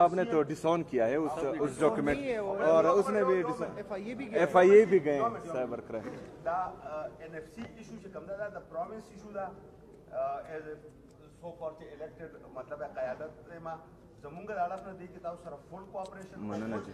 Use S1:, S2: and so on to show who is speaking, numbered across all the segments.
S1: آپ نے تو ڈسون کیا ہے اس ڈاکیومنٹ اور اس نے بھی ایف آئی اے بھی گئے سائبر کرائم
S2: دا این ایف سی ایشو چې کوم دا د پروینس ایشو دا ایز سو کال چې الیکټډ مطلب قیادت ما زمونږ د اړه نه دی کې تاسو سره فل کوآپریشن
S1: مننه جی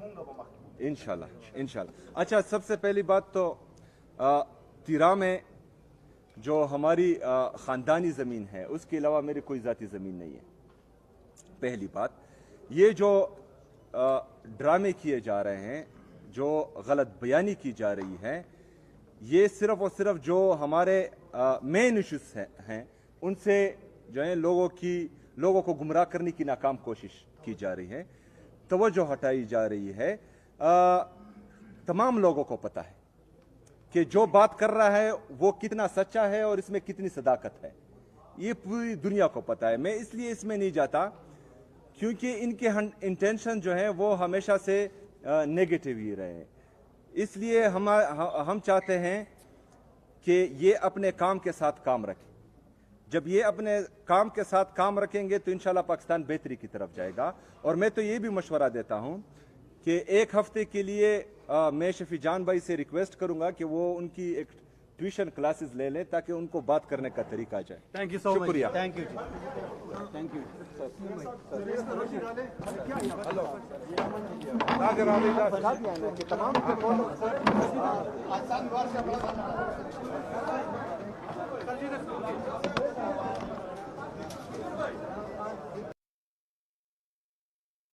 S2: مونږ به مخکې
S1: انشاءاللہ. اچھا سب سے پہلی بات تو تیرا میں جو ہماری خاندانی زمین ہے اس کے علاوہ میری کوئی ذاتی زمین نہیں ہے. پہلی بات یہ جو ڈرامے کیے جا رہے ہیں جو غلط بیانی کی جا رہی ہے یہ صرف اور صرف جو ہمارے مین ایشوز ہیں ان سے جو ہے لوگوں کو گمراہ کرنے کی ناکام کوشش کی جا رہی ہے. توجہ ہٹائی جا رہی ہے. تمام لوگوں کو پتہ ہے کہ جو بات کر رہا ہے وہ کتنا سچا ہے اور اس میں کتنی صداقت ہے. یہ پوری دنیا کو پتہ ہے. میں اس لیے اس میں نہیں جاتا کیونکہ ان کے انٹینشن جو ہیں وہ ہمیشہ سے نیگیٹو ہی رہے. اس لیے ہم چاہتے ہیں کہ یہ اپنے کام کے ساتھ کام رکھیں. جب یہ اپنے کام کے ساتھ کام رکھیں گے تو انشاءاللہ پاکستان بہتری کی طرف جائے گا. اور میں تو یہ بھی مشورہ دیتا ہوں کہ ایک ہفتے کے لیے میں شفیع جان بھائی سے ریکویسٹ کروں گا کہ وہ ان کی ایک ٹیوشن کلاسز لے لیں تاکہ ان کو بات کرنے کا طریقہ آ جائے.
S3: تھینک یو سو مچ.
S1: شکریہ.
S3: Thank you thank you.
S2: مونږ